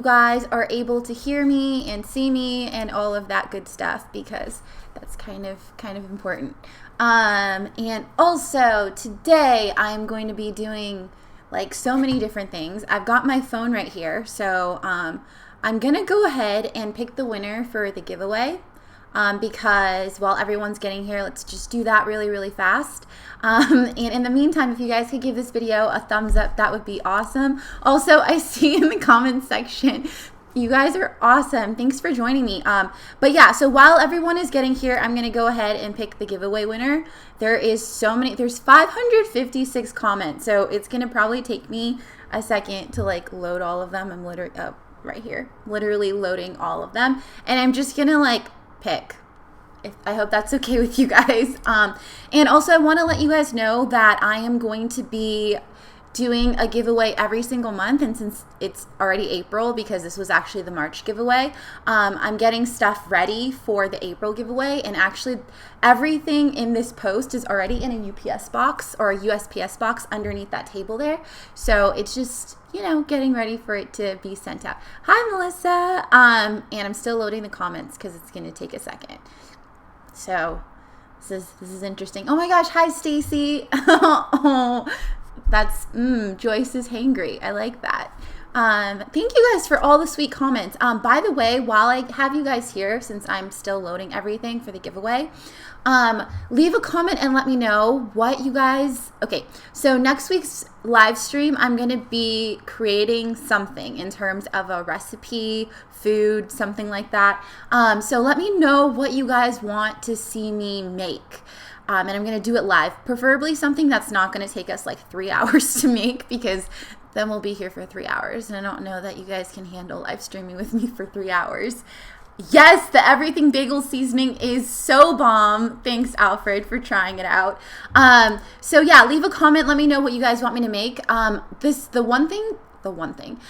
guys are able to hear me and see me and all of that good stuff, because that's kind of important. And also today I'm going to be doing like so many different things. I've got my phone right here, so I'm gonna go ahead and pick the winner for the giveaway. Because while everyone's getting here, let's just do that really fast. And in the meantime, if you guys could give this video a thumbs up, that would be awesome. Also, I see in the comments section, you guys are awesome. Thanks for joining me. But yeah, so while everyone is getting here, I'm going to go ahead and pick the giveaway winner. There's 556 comments, so it's going to probably take me a second to like load all of them. I'm literally, right here, literally loading all of them. And I'm just going to like pick. I hope that's okay with you guys. And also I want to let you guys know that I am going to be doing a giveaway every single month, and since it's already April, because this was actually the March giveaway, I'm getting stuff ready for the April giveaway, and actually everything in this post is already in a UPS box or a USPS box underneath that table there, so it's just, you know, getting ready for it to be sent out. Hi Melissa. And I'm still loading the comments because it's going to take a second. So this is interesting. Oh my gosh, hi Stacy. Oh, that's Joyce is hangry. I like that. Thank you guys for all the sweet comments. By the way, while I have you guys here, since I'm still loading everything for the giveaway, leave a comment and let me know what you guys, okay, so next week's live stream, I'm going to be creating something in terms of a recipe, food, something like that. So let me know what you guys want to see me make. And I'm going to do it live, preferably something that's not going to take us like 3 hours to make, because then we'll be here for 3 hours. And I don't know that you guys can handle live streaming with me for 3 hours. Yes, the everything bagel seasoning is so bomb. Thanks, Alfred, for trying it out. So yeah, leave a comment. Let me know what you guys want me to make.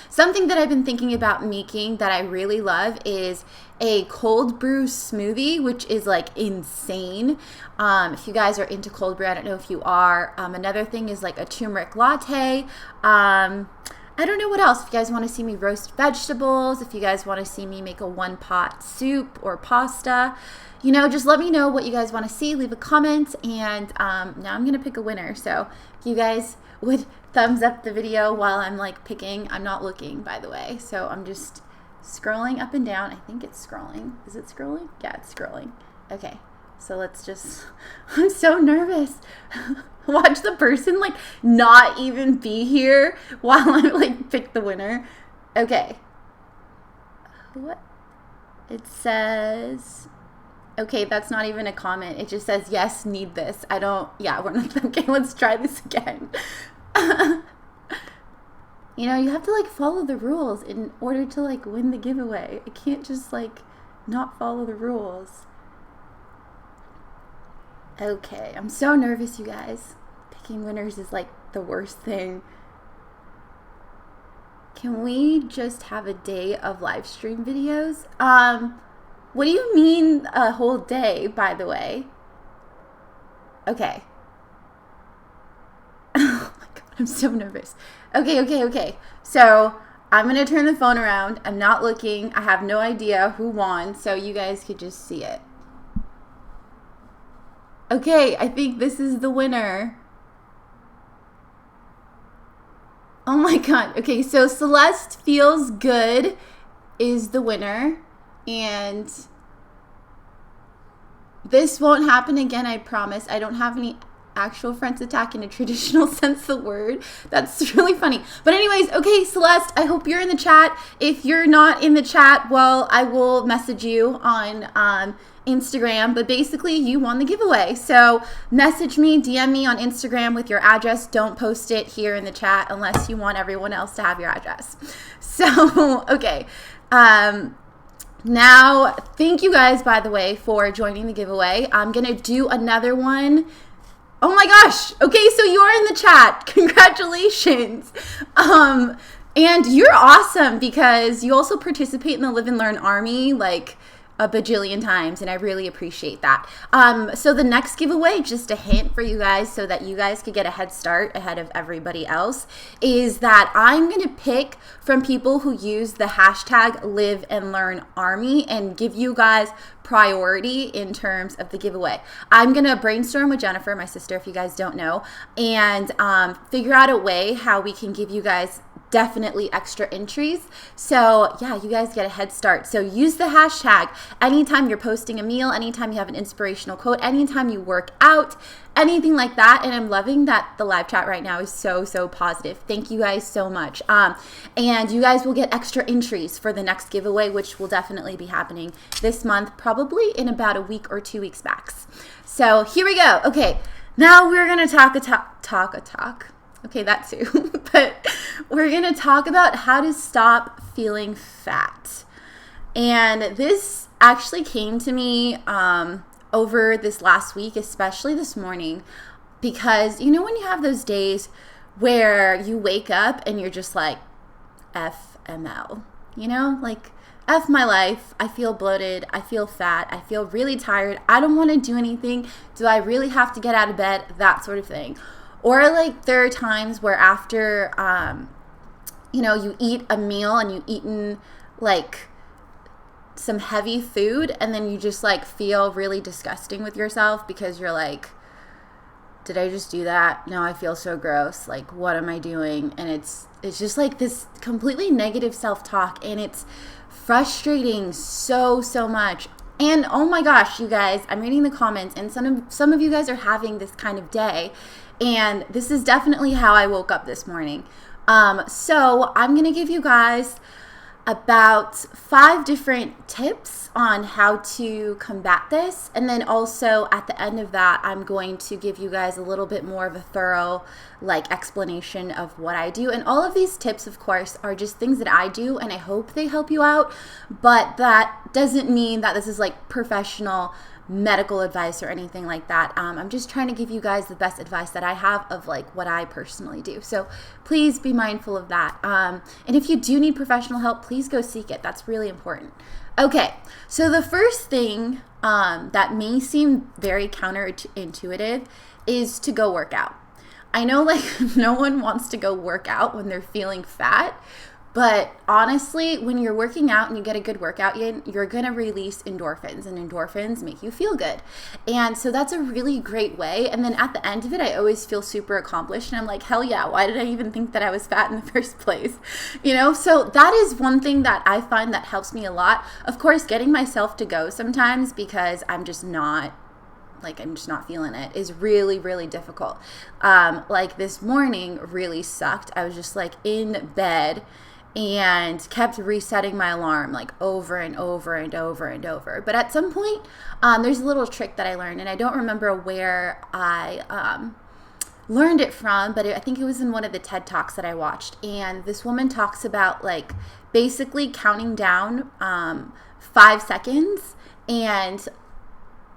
Something that I've been thinking about making that I really love is a cold brew smoothie, which is like insane. If you guys are into cold brew, I don't know if you are. Another thing is like a turmeric latte. I don't know what else. If you guys want to see me roast vegetables, if you guys want to see me make a one-pot soup or pasta, you know, just let me know what you guys want to see. Leave a comment, and now I'm going to pick a winner. So if you guys would thumbs up the video while I'm like picking. I'm not looking, by the way, so I'm just scrolling up and down. I think it's scrolling. Is it scrolling? Yeah, it's scrolling. Okay, so let's just, I'm so nervous. Watch the person like not even be here while I like pick the winner. Okay. What? It says, okay, that's not even a comment. It just says, yes, need this. I don't, yeah, we're not, okay, let's try this again. You know, you have to like follow the rules in order to like win the giveaway. I can't just like not follow the rules. Okay, I'm so nervous, you guys. Picking winners is like the worst thing. Can we just have a day of live stream videos? What do you mean a whole day, by the way? Okay. Oh my God, I'm so nervous. Okay. So I'm going to turn the phone around. I'm not looking. I have no idea who won, so you guys could just see it. Okay, I think this is the winner. Oh my God. Okay, so Celeste Feels Good is the winner. And this won't happen again, I promise. I don't have any actual friends attack in a traditional sense of the word. That's really funny. But anyways, okay, Celeste, I hope you're in the chat. If you're not in the chat, well, I will message you on Instagram, but basically you won the giveaway. So message me, DM me on Instagram with your address. Don't post it here in the chat unless you want everyone else to have your address. So, okay. Now, thank you guys, by the way, for joining the giveaway. I'm going to do another one. Oh my gosh. Okay, so you're in the chat. Congratulations. And you're awesome because you also participate in the Live and Learn Army. Like, a bajillion times, and I really appreciate that. So the next giveaway, just a hint for you guys so that you guys could get a head start ahead of everybody else, is that I'm going to pick from people who use the hashtag Live and Learn Army and give you guys priority in terms of the giveaway. I'm going to brainstorm with Jennifer, my sister, if you guys don't know, and figure out a way how we can give you guys definitely extra entries. So yeah, you guys get a head start. So use the hashtag anytime you're posting a meal, anytime you have an inspirational quote, anytime you work out, anything like that. And I'm loving that the live chat right now is so positive. Thank you guys so much. And you guys will get extra entries for the next giveaway, which will definitely be happening this month, probably in about a week or 2 weeks max. So here we go. Okay, now we're gonna talk. Okay, that too. But we're going to talk about how to stop feeling fat. And this actually came to me over this last week, especially this morning, because you know when you have those days where you wake up and you're just like, FML, you know, like F my life, I feel bloated, I feel fat, I feel really tired, I don't want to do anything, do I really have to get out of bed, that sort of thing. Or like there are times where after, you know, you eat a meal and you've eaten like some heavy food and then you just like feel really disgusting with yourself because you're like, did I just do that? No, I feel so gross. Like, what am I doing? And it's just like this completely negative self-talk, and it's frustrating so much. And oh my gosh, you guys, I'm reading the comments and some of you guys are having this kind of day. And this is definitely how I woke up this morning. So I'm going to give you guys about 5 different tips on how to combat this. And then also at the end of that, I'm going to give you guys a little bit more of a thorough like explanation of what I do. And all of these tips, of course, are just things that I do and I hope they help you out. But that doesn't mean that this is like professional medical advice or anything like that. I'm just trying to give you guys the best advice that I have of like what I personally do. So please be mindful of that. And if you do need professional help, please go seek it. That's really important. Okay, so the first thing that may seem very counterintuitive is to go work out. I know like no one wants to go work out when they're feeling fat, but honestly, when you're working out and you get a good workout in, you're going to release endorphins, and endorphins make you feel good. And so that's a really great way. And then at the end of it, I always feel super accomplished. And I'm like, hell yeah, why did I even think that I was fat in the first place? You know, so that is one thing that I find that helps me a lot. Of course, getting myself to go sometimes because I'm just not feeling it is really difficult. Like this morning really sucked. I was just like in bed and kept resetting my alarm like over and over. But at some point, there's a little trick that I learned, and I don't remember where I learned it from, but I think it was in one of the TED Talks that I watched. And this woman talks about like basically counting down 5 seconds, and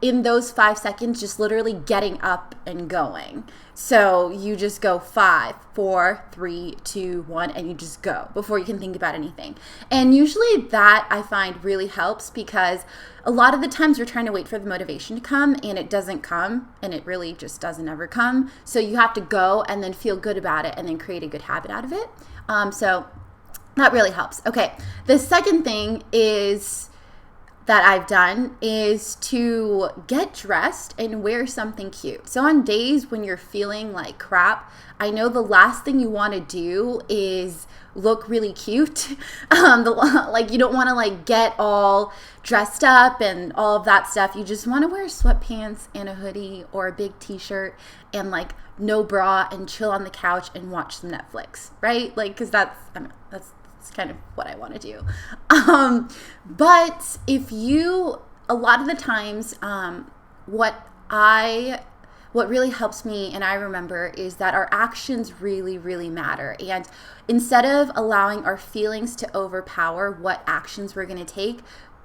in those 5 seconds, just literally getting up and going. So you just go 5, 4, 3, 2, 1, and you just go before you can think about anything. And usually that I find really helps because a lot of the times you're trying to wait for the motivation to come and it doesn't come, and it really just doesn't ever come. So you have to go and then feel good about it and then create a good habit out of it. So that really helps. Okay, the second thing that I've done is to get dressed and wear something cute. So on days when you're feeling like crap, I know the last thing you want to do is look really cute. Like you don't want to like get all dressed up and all of that stuff. You just want to wear sweatpants and a hoodie or a big t-shirt and like no bra and chill on the couch and watch some Netflix, right? Like, cause that's kind of what I want to do. But a lot of the times, what really helps me and I remember is that our actions really matter. And instead of allowing our feelings to overpower what actions we're going to take,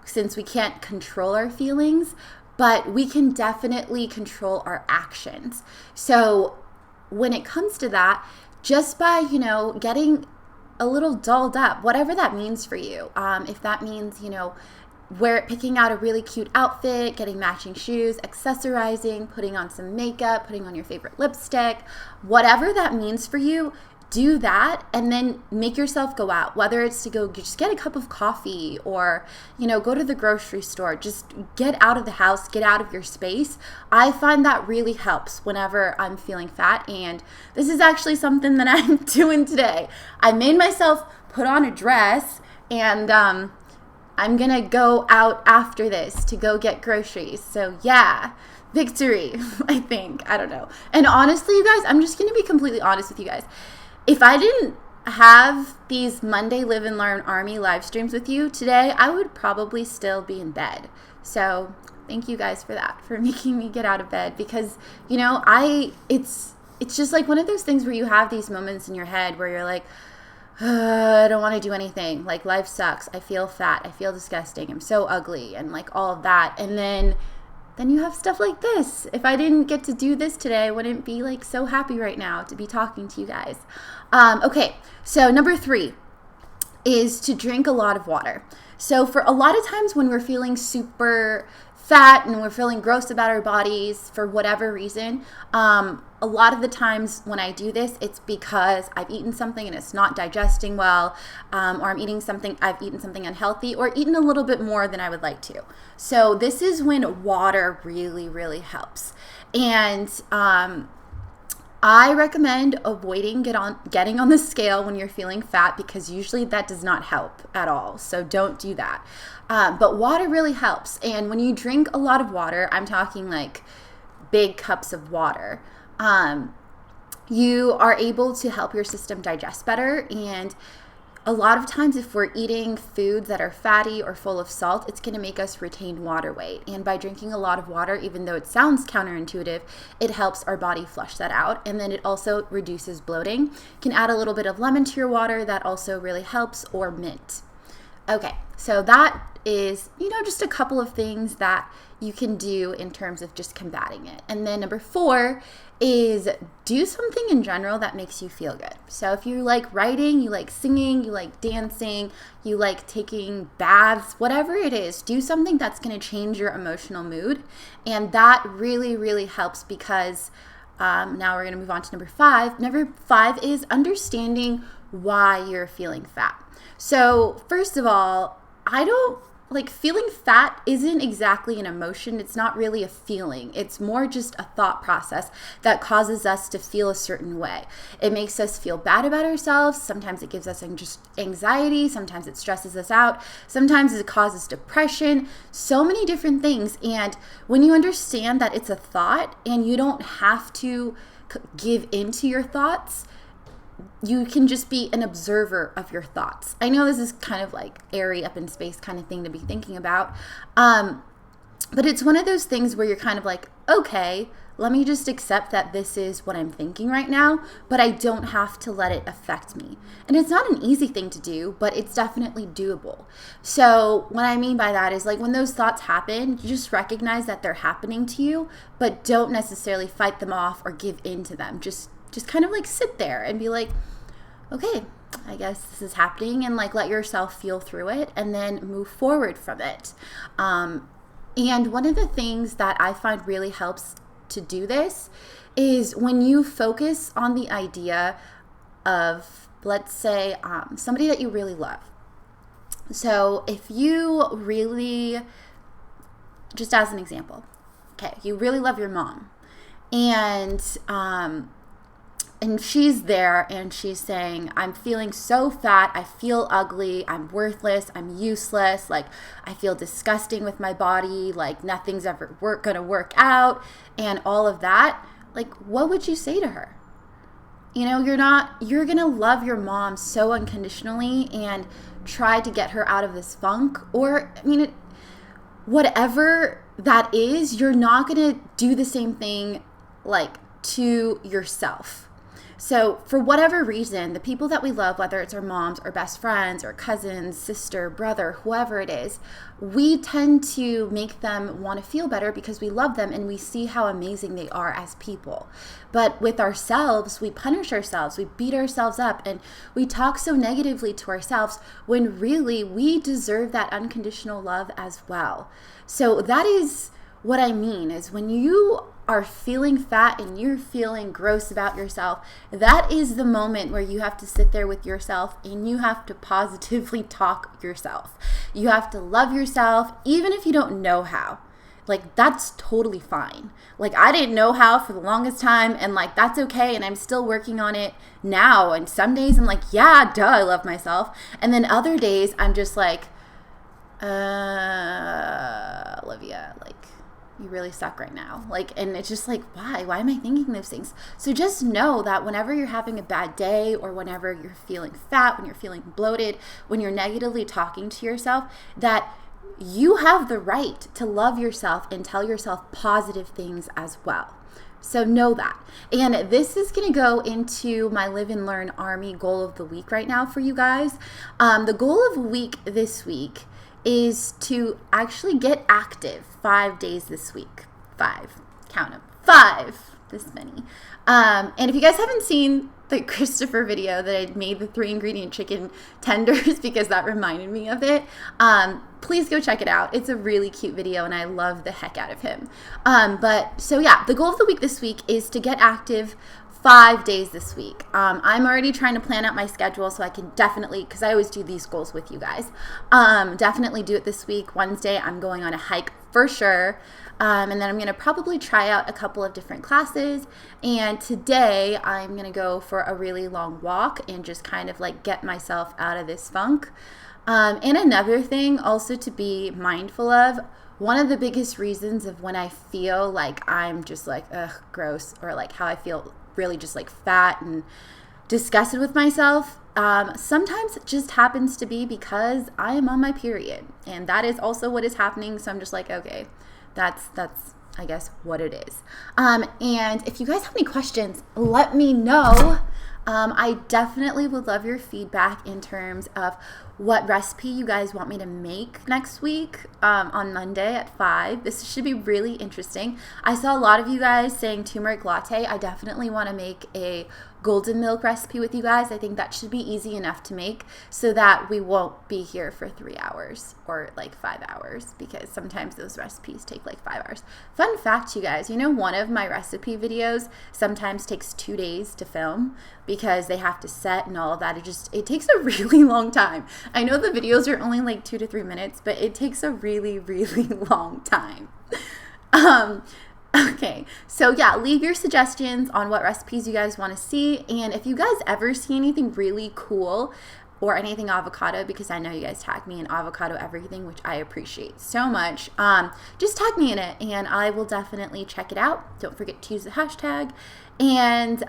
since we can't control our feelings, but we can definitely control our actions. So when it comes to that, just by, getting a little dolled up, whatever that means for you. If that means, picking out a really cute outfit, getting matching shoes, accessorizing, putting on some makeup, putting on your favorite lipstick, whatever that means for you, do that, and then make yourself go out, whether it's to go just get a cup of coffee or, go to the grocery store. Just get out of the house, get out of your space. I find that really helps whenever I'm feeling fat, and this is actually something that I'm doing today. I made myself put on a dress, and I'm gonna go out after this to go get groceries. So yeah, victory, I think. I don't know. And honestly, you guys, I'm just gonna be completely honest with you guys. If I didn't have these Monday Live and Learn Army live streams with you today, I would probably still be in bed. So thank you guys for that, for making me get out of bed, because, it's just like one of those things where you have these moments in your head where you're like, I don't want to do anything. Like, life sucks. I feel fat. I feel disgusting. I'm so ugly, and like all of that. And then you have stuff like this. If I didn't get to do this today, I wouldn't be like so happy right now to be talking to you guys. Okay, so number 3 is to drink a lot of water. So for a lot of times when we're feeling super fat and we're feeling gross about our bodies for whatever reason, a lot of the times when I do this, it's because I've eaten something and it's not digesting well, or I've eaten something unhealthy, or eaten a little bit more than I would like to. So this is when water really, really helps. And I recommend avoiding getting on the scale when you're feeling fat, because usually that does not help at all. So don't do that. But water really helps. And when you drink a lot of water, I'm talking like big cups of water, you are able to help your system digest better. And a lot of times if we're eating foods that are fatty or full of salt, it's going to make us retain water weight. And by drinking a lot of water, even though it sounds counterintuitive, it helps our body flush that out. And then it also reduces bloating. You can add a little bit of lemon to your water. That also really helps, or mint. Okay, so that is, just a couple of things that you can do in terms of just combating it. And then number 4 is do something in general that makes you feel good. So if you like writing, you like singing, you like dancing, you like taking baths, whatever it is, do something that's going to change your emotional mood. And that really, really helps, because now we're going to move on to number 5. Number 5 is understanding why you're feeling fat. So first of all, feeling fat isn't exactly an emotion. It's not really a feeling. It's more just a thought process that causes us to feel a certain way. It makes us feel bad about ourselves. Sometimes it gives us just anxiety. Sometimes it stresses us out. Sometimes it causes depression. So many different things. And when you understand that it's a thought and you don't have to give into your thoughts, you can just be an observer of your thoughts. I know this is kind of like airy, up in space kind of thing to be thinking about. But it's one of those things where you're kind of like, okay, let me just accept that this is what I'm thinking right now, but I don't have to let it affect me. And it's not an easy thing to do, but it's definitely doable. So what I mean by that is, like, when those thoughts happen, you just recognize that they're happening to you, but don't necessarily fight them off or give in to them. Just kind of like sit there and be like, okay, I guess this is happening, and like let yourself feel through it and then move forward from it. And one of the things that I find really helps to do this is when you focus on the idea of, let's say, somebody that you really love. So if you really, just as an example, okay, you really love your mom, and she's there and she's saying, I'm feeling so fat, I feel ugly, I'm worthless, I'm useless, like I feel disgusting with my body, like nothing's ever gonna work out, and all of that. Like, what would you say to her? You're gonna love your mom so unconditionally and try to get her out of this funk, or whatever that is, you're not gonna do the same thing like to yourself. So for whatever reason, the people that we love, whether it's our moms or best friends or cousins, sister, brother, whoever it is, we tend to make them want to feel better because we love them and we see how amazing they are as people. But with ourselves, we punish ourselves, we beat ourselves up, and we talk so negatively to ourselves when really we deserve that unconditional love as well. So that is what I mean, is when you are feeling fat and you're feeling gross about yourself, that is the moment where you have to sit there with yourself and you have to positively talk yourself. You have to love yourself, even if you don't know how. Like, that's totally fine. Like, I didn't know how for the longest time, and like, that's okay, and I'm still working on it now. And some days I'm like, yeah, duh, I love myself. And then other days I'm just like, Olivia, like, you really suck right now. Like, and it's just like, why am I thinking those things? So just know that whenever you're having a bad day, or whenever you're feeling fat, when you're feeling bloated, when you're negatively talking to yourself, that you have the right to love yourself and tell yourself positive things as well. So know that. And this is going to go into my Live and Learn Army goal of the week right now for you guys. The goal of the week this week is to actually get active 5 days this week. 5. Count them. 5. This many. And if you guys haven't seen the Christopher video that I made, the 3-ingredient chicken tenders, because that reminded me of it, please go check it out. It's a really cute video and I love the heck out of him. But so yeah, the goal of the week this week is to get active 5 days this week. I'm already trying to plan out my schedule so I can definitely, because I always do these goals with you guys, definitely do it this week. Wednesday, I'm going on a hike for sure. And then I'm going to probably try out a couple of different classes. And today, I'm going to go for a really long walk and just kind of like get myself out of this funk. And another thing also to be mindful of, one of the biggest reasons of when I feel like I'm just like, ugh, gross, or like how I feel really just like fat and disgusted with myself, sometimes it just happens to be because I am on my period, and that is also what is happening. So I'm just like, okay, that's I guess what it is. And if you guys have any questions, let me know. I definitely would love your feedback in terms of what recipe you guys want me to make next week on Monday at 5. This should be really interesting. I saw a lot of you guys saying turmeric latte. I definitely want to make a golden milk recipe with you guys. I think that should be easy enough to make so that we won't be here for 3 hours or like 5 hours, because sometimes those recipes take like 5 hours. Fun fact, you guys, you know, one of my recipe videos sometimes takes 2 days to film because they have to set and all of that. It takes a really long time. I know the videos are only like 2 to 3 minutes, but it takes a really, really long time. Okay, so yeah, leave your suggestions on what recipes you guys want to see. And if you guys ever see anything really cool or anything avocado, because I know you guys tag me in avocado everything, which I appreciate so much, just tag me in it and I will definitely check it out. Don't forget to use the hashtag. And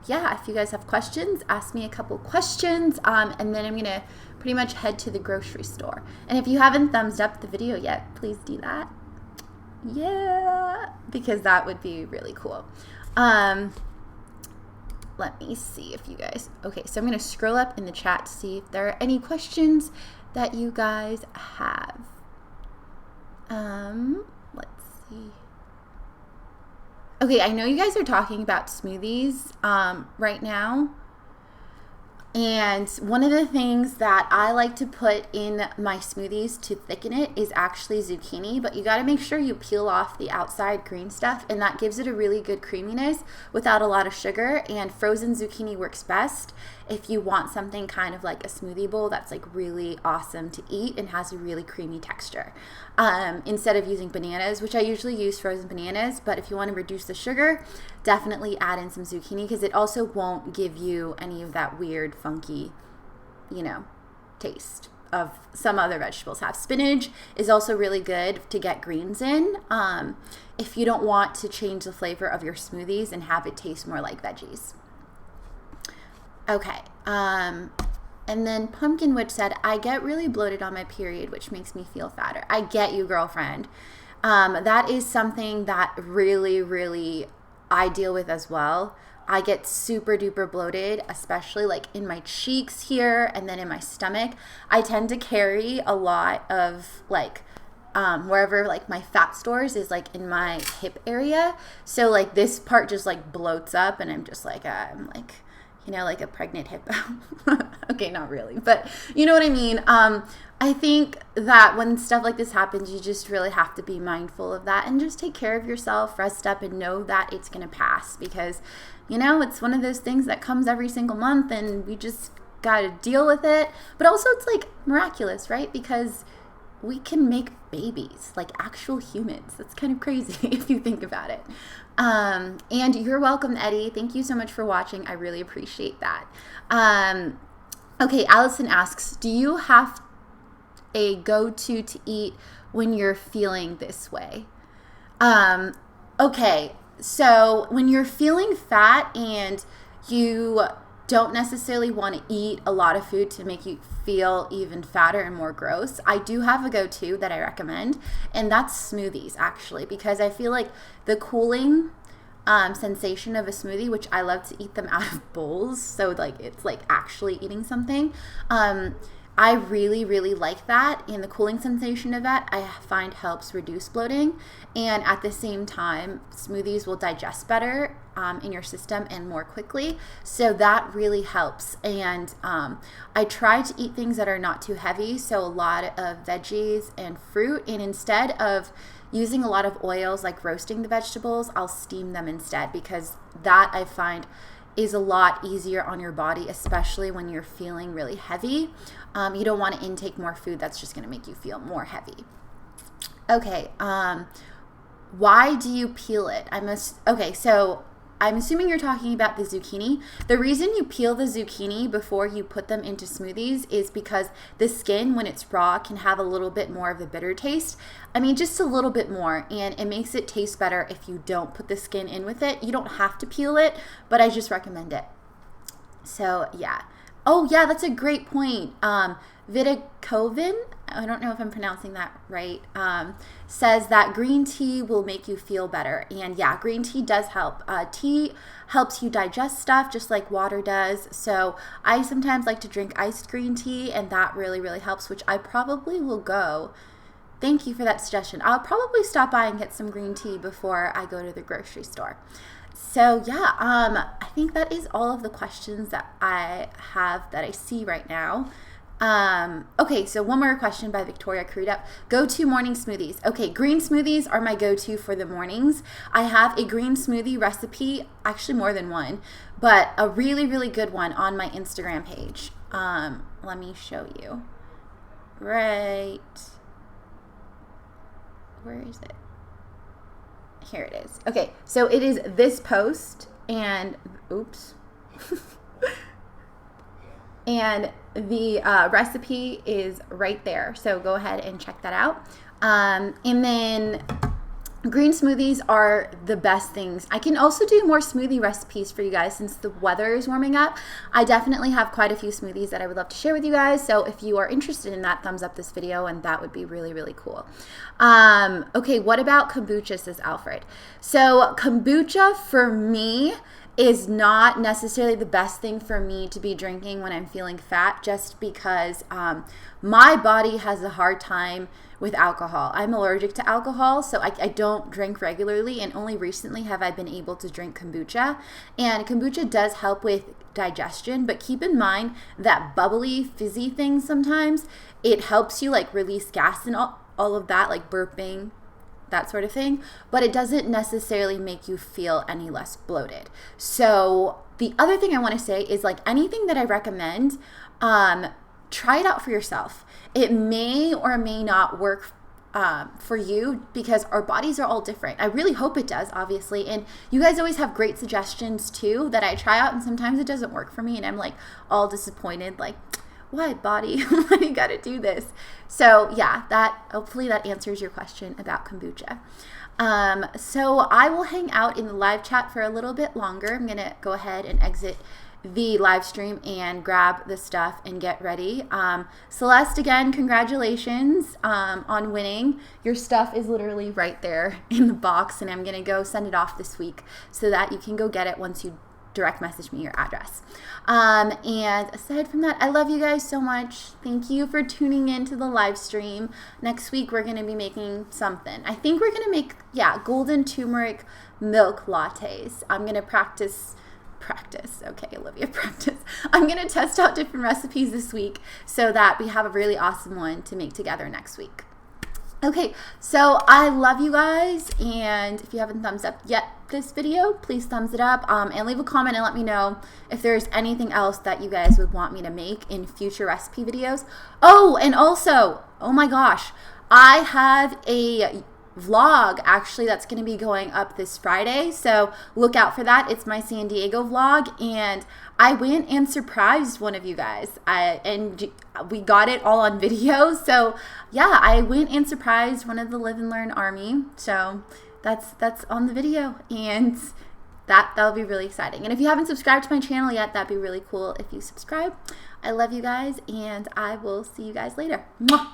yeah, if you guys have questions, ask me a couple questions, and then I'm going to pretty much head to the grocery store. And if you haven't thumbs up the video yet, please do that. Yeah, because that would be really cool. Let me see if you guys, okay, so I'm going to scroll up in the chat to see if there are any questions that you guys have. Let's see. Okay, I know you guys are talking about smoothies right now. And one of the things that I like to put in my smoothies to thicken it is actually zucchini, but you got to make sure you peel off the outside green stuff, and that gives it a really good creaminess without a lot of sugar. And frozen zucchini works best if you want something kind of like a smoothie bowl that's like really awesome to eat and has a really creamy texture. Instead of using bananas, which I usually use frozen bananas, but if you want to reduce the sugar, definitely add in some zucchini, because it also won't give you any of that weird, funky, you know, taste of some other vegetables have. Spinach is also really good to get greens in if you don't want to change the flavor of your smoothies and have it taste more like veggies. Okay, and then Pumpkin Witch said, I get really bloated on my period, which makes me feel fatter. I get you, girlfriend. That is something that really, really I deal with as well. I get super duper bloated, especially like in my cheeks here and then in my stomach. I tend to carry a lot of like wherever like my fat stores is like in my hip area. So like this part just like bloats up and I'm just like, I'm like, you know, like a pregnant hippo. Okay, not really, but you know what I mean? I think that when stuff like this happens, you just really have to be mindful of that and just take care of yourself, rest up, and know that it's going to pass because, you know, it's one of those things that comes every single month and we just got to deal with it. But also it's like miraculous, right? Because we can make babies, like actual humans. That's kind of crazy if you think about it. And you're welcome, Eddie. Thank you so much for watching. I really appreciate that. Okay, Allison asks, do you have a go-to to eat when you're feeling this way? Okay, so when you're feeling fat and you don't necessarily want to eat a lot of food to make you feel even fatter and more gross, I do have a go-to that I recommend, and that's smoothies, actually, because I feel like the cooling sensation of a smoothie, which I love to eat them out of bowls, so like it's like actually eating something. I really, really like that, and the cooling sensation of that I find helps reduce bloating, and at the same time, smoothies will digest better in your system and more quickly, so that really helps. And I try to eat things that are not too heavy, so a lot of veggies and fruit, and instead of using a lot of oils like roasting the vegetables, I'll steam them instead, because that I find is a lot easier on your body, especially when you're feeling really heavy. You don't want to intake more food that's just going to make you feel more heavy. Okay, why do you peel it? Okay, so I'm assuming you're talking about the zucchini. The reason you peel the zucchini before you put them into smoothies is because the skin, when it's raw, can have a little bit more of the bitter taste. I mean, just a little bit more, and it makes it taste better if you don't put the skin in with it. You don't have to peel it, but I just recommend it. So, yeah. Oh, yeah, that's a great point. Viticoven, I don't know if I'm pronouncing that right, says that green tea will make you feel better. And yeah, green tea does help. Tea helps you digest stuff just like water does. So I sometimes like to drink iced green tea, and that really, really helps, which I probably will go. Thank you for that suggestion. I'll probably stop by and get some green tea before I go to the grocery store. So yeah, I think that is all of the questions that I have that I see right now. Okay, so one more question by Victoria Crudup. Go-to morning smoothies. Okay, green smoothies are my go-to for the mornings. I have a green smoothie recipe, actually more than one, but a really, really good one on my Instagram page. Let me show you. Right. Where is it? Here it is. Okay, so it is this post, and oops. And the recipe is right there, so go ahead and check that out. And then green smoothies are the best things. I can also do more smoothie recipes for you guys since the weather is warming up. I definitely have quite a few smoothies that I would love to share with you guys, so if you are interested in that, thumbs up this video, and that would be really, really cool. Okay, what about kombucha, says Alfred. So kombucha for me is not necessarily the best thing for me to be drinking when I'm feeling fat, just because my body has a hard time with alcohol. I'm allergic to alcohol, so I don't drink regularly, and only recently have I been able to drink kombucha. And kombucha does help with digestion, but keep in mind that bubbly, fizzy thing sometimes, it helps you like release gas and all of that, like burping, that sort of thing, but it doesn't necessarily make you feel any less bloated. So the other thing I want to say is, like, anything that I recommend, try it out for yourself. It may or may not work for you, because our bodies are all different. I really hope it does, obviously, and you guys always have great suggestions too that I try out, and sometimes it doesn't work for me, and I'm like all disappointed, like, why, body? Why you gotta do this? So yeah, hopefully that answers your question about kombucha. So I will hang out in the live chat for a little bit longer. I'm gonna go ahead and exit the live stream and grab the stuff and get ready. Celeste, again, congratulations on winning. Your stuff is literally right there in the box, and I'm gonna go send it off this week so that you can go get it once you direct message me your address. And aside from that, I love you guys so much. Thank you for tuning in to the live stream. Next week, we're going to be making something. I think we're going to make, golden turmeric milk lattes. I'm going to practice. Okay, Olivia, practice. I'm going to test out different recipes this week so that we have a really awesome one to make together next week. Okay, so I love you guys, and if you haven't thumbs up yet this video, please thumbs it up, and leave a comment and let me know if there's anything else that you guys would want me to make in future recipe videos. Oh, and also, oh my gosh, I have a vlog actually that's going to be going up this Friday, so look out for that. It's my San Diego vlog, and I went and surprised one of you guys, and we got it all on video. So yeah, I went and surprised one of the Live and Learn Army, so that's on the video, and that'll be really exciting. And if you haven't subscribed to my channel yet, that'd be really cool if you subscribe. I love you guys, and I will see you guys later. Mwah!